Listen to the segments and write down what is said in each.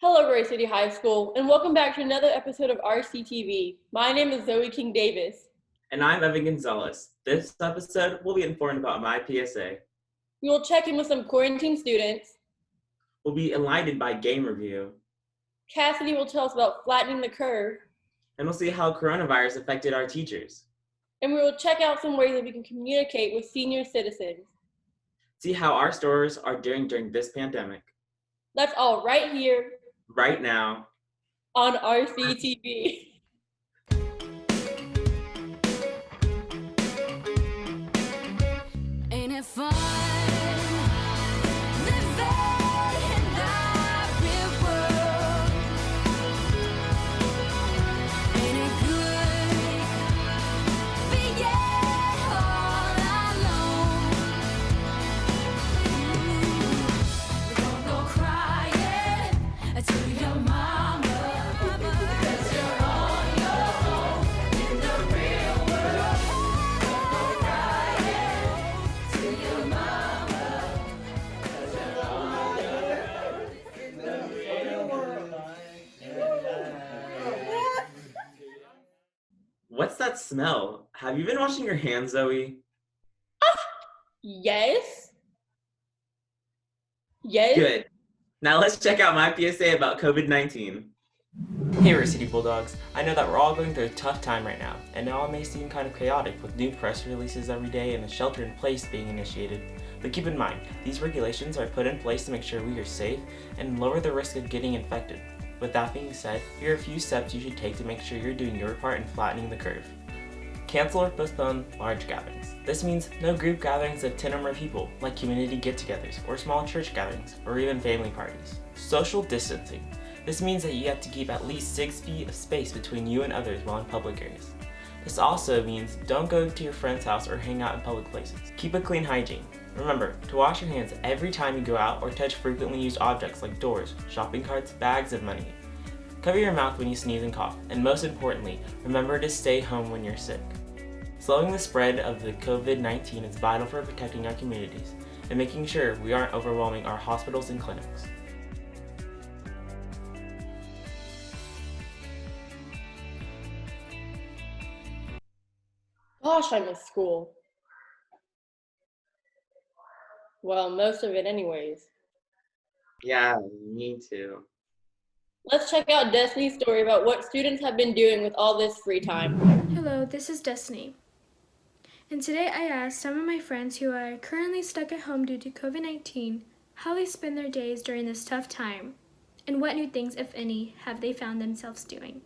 Hello, Gray City High School, and welcome back to another episode of RCTV. My name is Zoe King Davis. And I'm Evan Gonzalez. This episode, we'll be informed about my PSA. We will check in with some quarantine students. We'll be enlightened by game review. Kassidy will tell us about flattening the curve. And we'll see how coronavirus affected our teachers. And we will check out some ways that we can communicate with senior citizens. See how our stores are doing during this pandemic. That's all right here. Right now. On RCTV. Ain't it fun? Living in that real world. Ain't it good? Being all alone. We don't go crying to your mama, 'cause you're on your own in the real world. Don't go crying to your mama, 'cause you're on your own in the real world. What's that smell? Have you been washing your hands, Zoe? Yes. Yes. Good. Now let's check out my PSA about COVID-19. Hey City Bulldogs, I know that we're all going through a tough time right now, and it all may seem kind of chaotic with new press releases every day and a shelter in place being initiated. But keep in mind, these regulations are put in place to make sure we are safe and lower the risk of getting infected. With that being said, here are a few steps you should take to make sure you're doing your part in flattening the curve. Cancel or postpone large gatherings. This means no group gatherings of 10 or more people, like community get-togethers, or small church gatherings, or even family parties. Social distancing. This means that you have to keep at least 6 feet of space between you and others while in public areas. This also means don't go to your friend's house or hang out in public places. Keep a clean hygiene. Remember to wash your hands every time you go out or touch frequently used objects like doors, shopping carts, bags of money. Cover your mouth when you sneeze and cough, and most importantly, remember to stay home when you're sick. Slowing the spread of the COVID-19 is vital for protecting our communities and making sure we aren't overwhelming our hospitals and clinics. Gosh, I miss school. Well, most of it anyways. Yeah, me too. Let's check out Destiny's story about what students have been doing with all this free time. Hello, this is Destiny. And today I asked some of my friends who are currently stuck at home due to COVID-19 how they spend their days during this tough time, and what new things, if any, have they found themselves doing.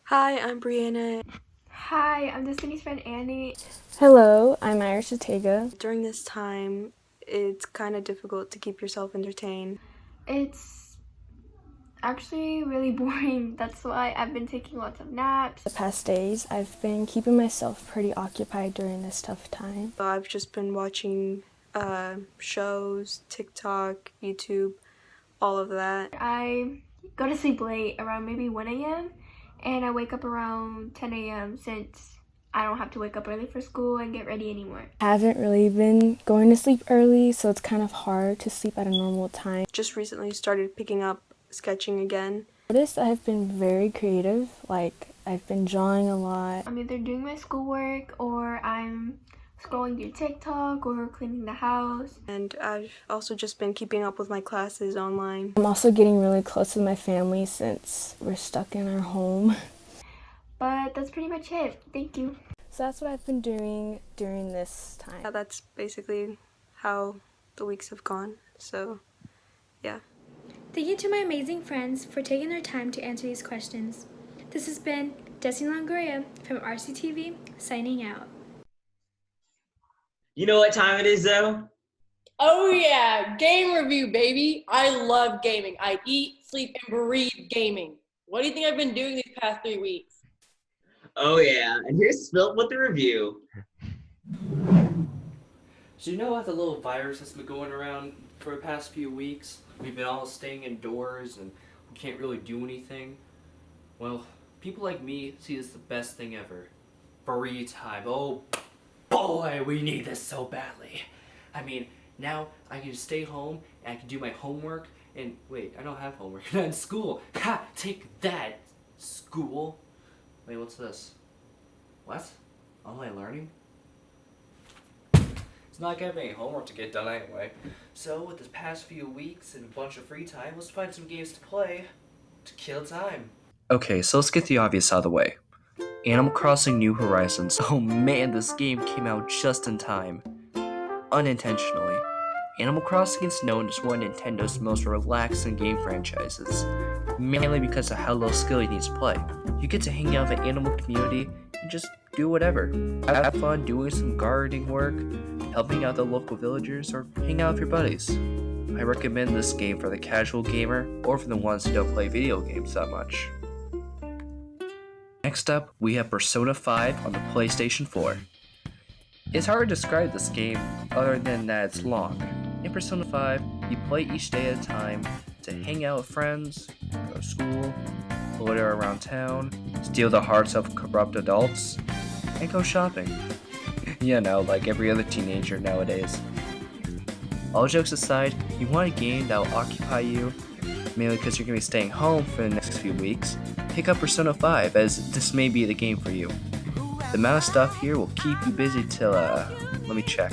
Hi, I'm Brianna. Hi, I'm Destiny's friend Annie. Hello, I'm Iris Ortega. During this time, it's kind of difficult to keep yourself entertained. It's actually really boring. That's why I've been taking lots of naps. The past days, I've been keeping myself pretty occupied during this tough time. So I've just been watching shows, TikTok, YouTube, all of that. I go to sleep late, around maybe 1 a.m., and I wake up around 10 a.m. since I don't have to wake up early for school and get ready anymore. I haven't really been going to sleep early, so it's kind of hard to sleep at a normal time. Just recently started picking up sketching again. I noticed that I've been very creative, like I've been drawing a lot. I'm either doing my schoolwork or I'm scrolling through TikTok or cleaning the house. And I've also just been keeping up with my classes online. I'm also getting really close with my family since we're stuck in our home. But that's pretty much it. Thank you. So that's what I've been doing during this time. Yeah, that's basically how the weeks have gone, so yeah. Thank you to my amazing friends for taking their time to answer these questions. This has been Destiny Longoria from RCTV, signing out. You know what time it is, though? Oh yeah, game review, baby. I love gaming. I eat, sleep, and breathe gaming. What do you think I've been doing these past 3 weeks? Oh yeah, and here's Phillip with the review. So you know what the little virus that's been going around for the past few weeks? We've been all staying indoors and we can't really do anything. Well, people like me see this the best thing ever. Free time. Oh boy, we need this so badly. I mean, now I can just stay home and I can do my homework And wait, I don't have homework. Not in school. Ha! Take that, school. Wait, what's this? What? Online learning? It's not like I have any homework to get done anyway. So, with the past few weeks and a bunch of free time, let's find some games to play to kill time. Okay, so let's get the obvious out of the way. Animal Crossing New Horizons. Oh man, this game came out just in time. Unintentionally. Animal Crossing is known as one of Nintendo's most relaxing game franchises, mainly because of how low skill you need to play. You get to hang out with the animal community and just do whatever. Have fun doing some gardening work, helping out the local villagers, or hang out with your buddies. I recommend this game for the casual gamer or for the ones who don't play video games that much. Next up, we have Persona 5 on the PlayStation 4. It's hard to describe this game other than that it's long. In Persona 5, you play each day at a time to hang out with friends, go to school, loiter around town, steal the hearts of corrupt adults, and go shopping. You know, like every other teenager nowadays. All jokes aside, you want a game that will occupy you, mainly because you're going to be staying home for the next few weeks. Pick up Persona 5, as this may be the game for you. The amount of stuff here will keep you busy till, let me check.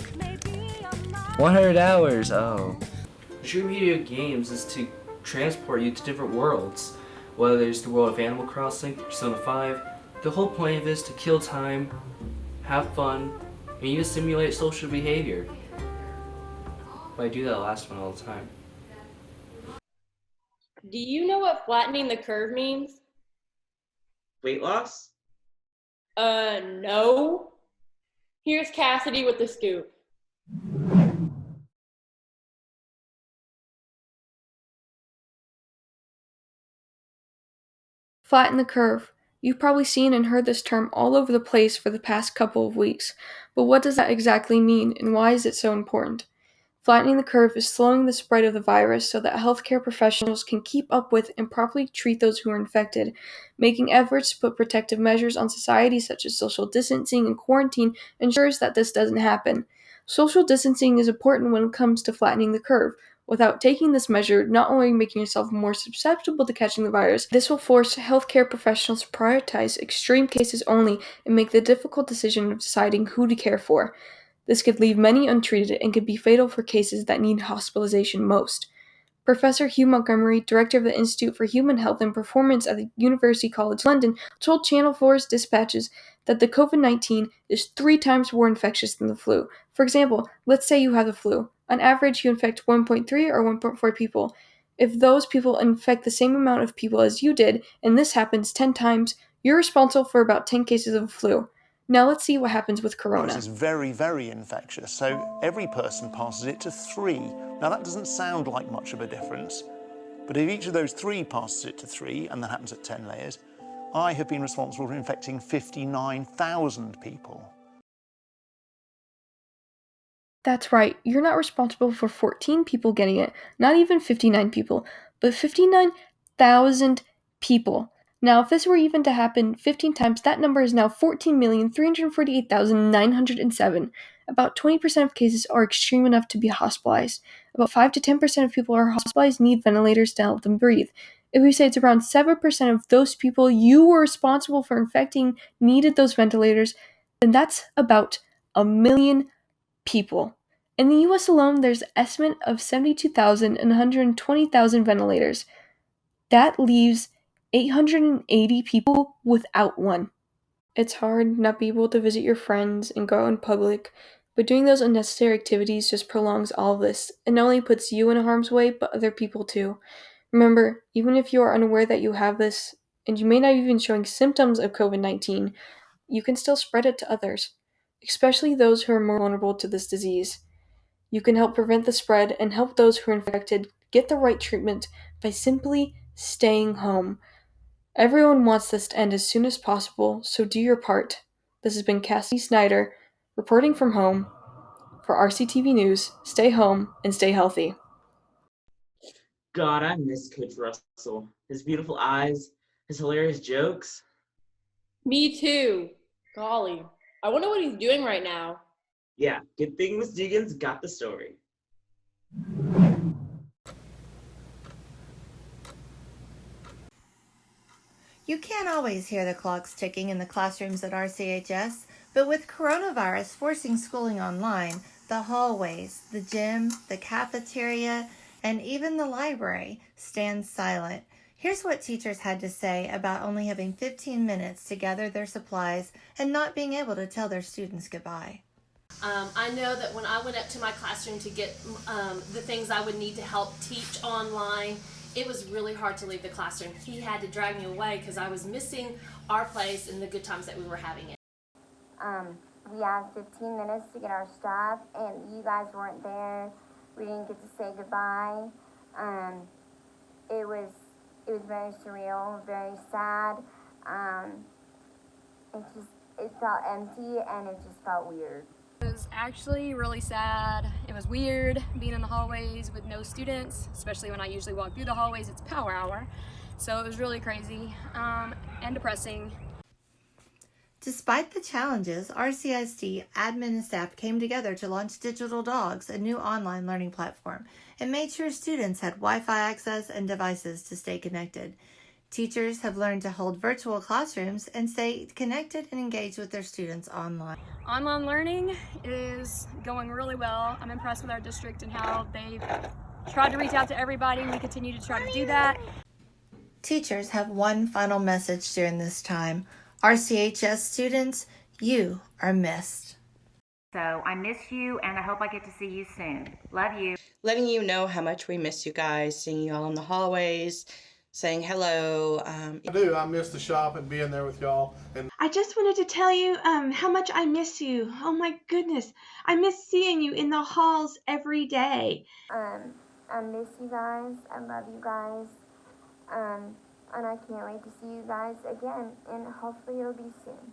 100 hours, oh. Shooting video games is to transport you to different worlds. Whether it's the world of Animal Crossing, Persona 5, the whole point of it is to kill time, have fun, and you simulate social behavior. But I do that last one all the time. Do you know what flattening the curve means? Weight loss? No. Here's Kassidy with the scoop. Flatten the curve. You've probably seen and heard this term all over the place for the past couple of weeks, but what does that exactly mean and why is it so important? Flattening the curve is slowing the spread of the virus so that healthcare professionals can keep up with and properly treat those who are infected. Making efforts to put protective measures on society such as social distancing and quarantine ensures that this doesn't happen. Social distancing is important when it comes to flattening the curve. Without taking this measure, not only making yourself more susceptible to catching the virus, this will force healthcare professionals to prioritize extreme cases only and make the difficult decision of deciding who to care for. This could leave many untreated and could be fatal for cases that need hospitalization most. Professor Hugh Montgomery, director of the Institute for Human Health and Performance at the University College London, told Channel 4's Dispatches that the COVID-19 is 3 times more infectious than the flu. For example, let's say you have the flu. On average, you infect 1.3 or 1.4 people. If those people infect the same amount of people as you did, and this happens 10 times, you're responsible for about 10 cases of flu. Now let's see what happens with corona. This is very, very infectious, so every person passes it to 3. Now that doesn't sound like much of a difference, but if each of those 3 passes it to 3, and that happens at 10 layers, I have been responsible for infecting 59,000 people. That's right, you're not responsible for 14 people getting it, not even 59 people, but 59,000 people. Now, if this were even to happen 15 times, that number is now 14,348,907. About 20% of cases are extreme enough to be hospitalized. About 5 to 10% of people who are hospitalized need ventilators to help them breathe. If we say it's around 7% of those people you were responsible for infecting needed those ventilators, then that's about 1 million people. In the US alone, there's an estimate of 72,000 and 120,000 ventilators. That leaves 880 people without one. It's hard not being able to visit your friends and go out in public, but doing those unnecessary activities just prolongs all of this and not only puts you in harm's way, but other people too. Remember, even if you are unaware that you have this, and you may not even showing symptoms of COVID-19, you can still spread it to others, especially those who are more vulnerable to this disease. You can help prevent the spread and help those who are infected get the right treatment by simply staying home. Everyone wants this to end as soon as possible, so do your part. This has been Cassie Snyder, reporting from home for RCTV News. Stay home and stay healthy. God, I miss Coach Russell. His beautiful eyes, his hilarious jokes. Me too. Golly. I wonder what he's doing right now. Yeah, good thing Miss Duggan's got the story. You can't always hear the clocks ticking in the classrooms at RCHS, but with coronavirus forcing schooling online, the hallways, the gym, the cafeteria, and even the library stand silent. Here's what teachers had to say about only having 15 minutes to gather their supplies and not being able to tell their students goodbye. I know that when I went up to my classroom to get the things I would need to help teach online, it was really hard to leave the classroom. He had to drag me away because I was missing our place and the good times that we were having it. We had 15 minutes to get our stuff, and you guys weren't there. We didn't get to say goodbye. It was very surreal, very sad. It felt empty, and it just felt weird. It was actually really sad. It was weird being in the hallways with no students, especially when I usually walk through the hallways. It's power hour. So it was really crazy and depressing. Despite the challenges, RCISD admin and staff came together to launch Digital Dogs, a new online learning platform, and made sure students had Wi-Fi access and devices to stay connected. Teachers have learned to hold virtual classrooms and stay connected and engaged with their students online. Online learning is going really well. I'm impressed with our district and how they've tried to reach out to everybody. We continue to try to do that. Teachers have one final message during this time. RCHS students, you are missed. So I miss you, and I hope I get to see you soon. Love you. Letting you know how much we miss you guys, seeing you all in the hallways, saying hello. I do. I miss the shop and being there with y'all. And I just wanted to tell you how much I miss you. Oh my goodness. I miss seeing you in the halls every day. I miss you guys. I love you guys. And I can't wait to see you guys again, and hopefully it'll be soon.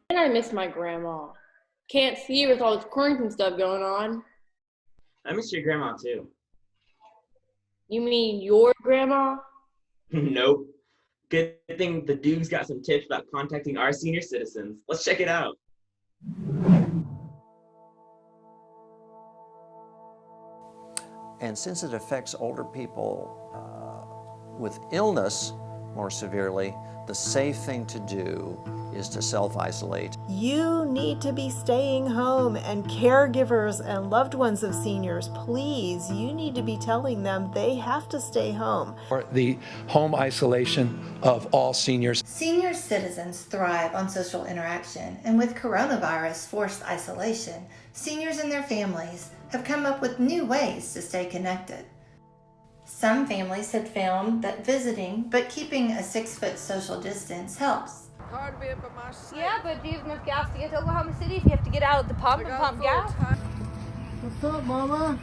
And I miss my grandma. Can't see her with all this quarantine stuff going on. I miss your grandma too. You mean your grandma? Nope. Good thing the Dude's got some tips about contacting our senior citizens. Let's check it out. And since it affects older people with illness more severely, the safe thing to do is to self-isolate. You need to be staying home, and caregivers and loved ones of seniors, please, you need to be telling them they have to stay home. Or the home isolation of all seniors. Senior citizens thrive on social interaction, and with coronavirus forced isolation, seniors and their families have come up with new ways to stay connected. Some families have found that visiting but keeping a 6-foot social distance helps. Yeah, but do you have enough gas to get to Oklahoma City if you have to get out of the pump and pump gas? What's up, Mama?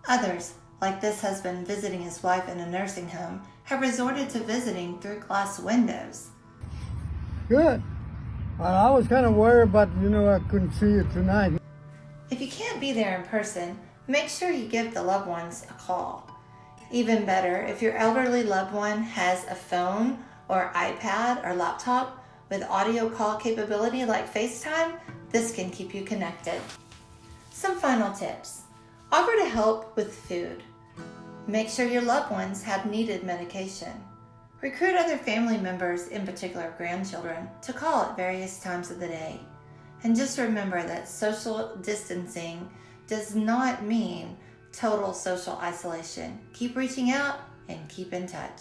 Others, like this husband visiting his wife in a nursing home, have resorted to visiting through glass windows. Good. I was kind of worried, but I couldn't see you tonight. If you can't be there in person, make sure you give the loved ones a call. Even better, if your elderly loved one has a phone or iPad or laptop with audio call capability like FaceTime, this can keep you connected. Some final tips. Offer to help with food. Make sure your loved ones have needed medication. Recruit other family members, in particular grandchildren, to call at various times of the day. And just remember that social distancing does not mean total social isolation. Keep reaching out and keep in touch.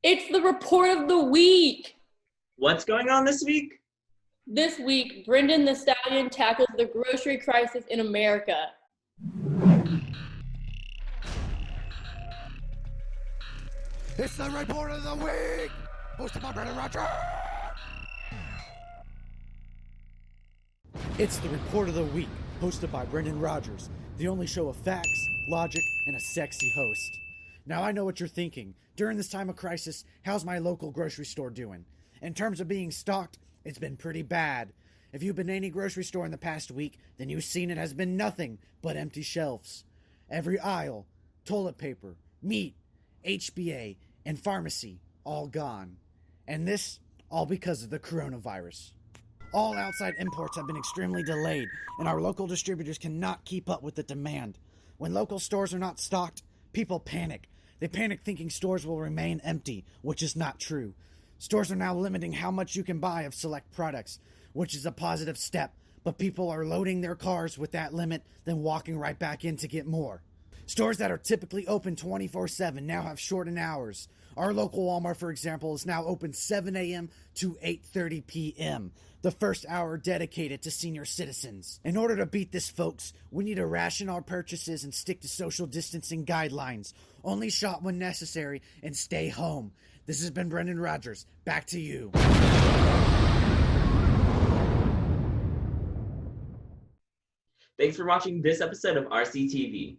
It's the report of the week. What's going on this week? This week, Brendan the Stallion tackles the grocery crisis in America. It's the report of the week, hosted by Brendan Rogers. It's the report of the week, hosted by Brendan Rogers, the only show of facts, logic, and a sexy host. Now I know what you're thinking. During this time of crisis, how's my local grocery store doing? In terms of being stocked, it's been pretty bad. If you've been to any grocery store in the past week, then you've seen it has been nothing but empty shelves. Every aisle, toilet paper, meat, HBA, and pharmacy, all gone. And this, all because of the coronavirus. All outside imports have been extremely delayed, and our local distributors cannot keep up with the demand. When local stores are not stocked, people panic. They panic thinking stores will remain empty, which is not true. Stores are now limiting how much you can buy of select products, which is a positive step, but people are loading their cars with that limit, then walking right back in to get more. Stores that are typically open 24/7 now have shortened hours. Our local Walmart, for example, is now open 7 a.m. to 8:30 p.m., the first hour dedicated to senior citizens. In order to beat this, folks, we need to ration our purchases and stick to social distancing guidelines. Only shop when necessary and stay home. This has been Brendan Rogers. Back to you. Thanks for watching this episode of RCTV.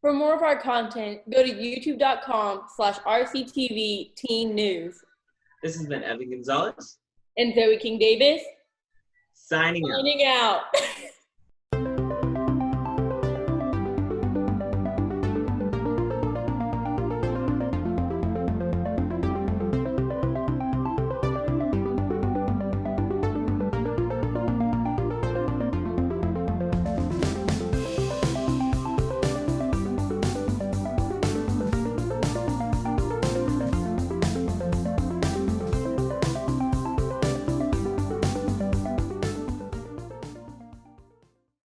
For more of our content, go to youtube.com/RCTV Teen News. This has been Evan Gonzalez and Zoe King Davis. Signing out.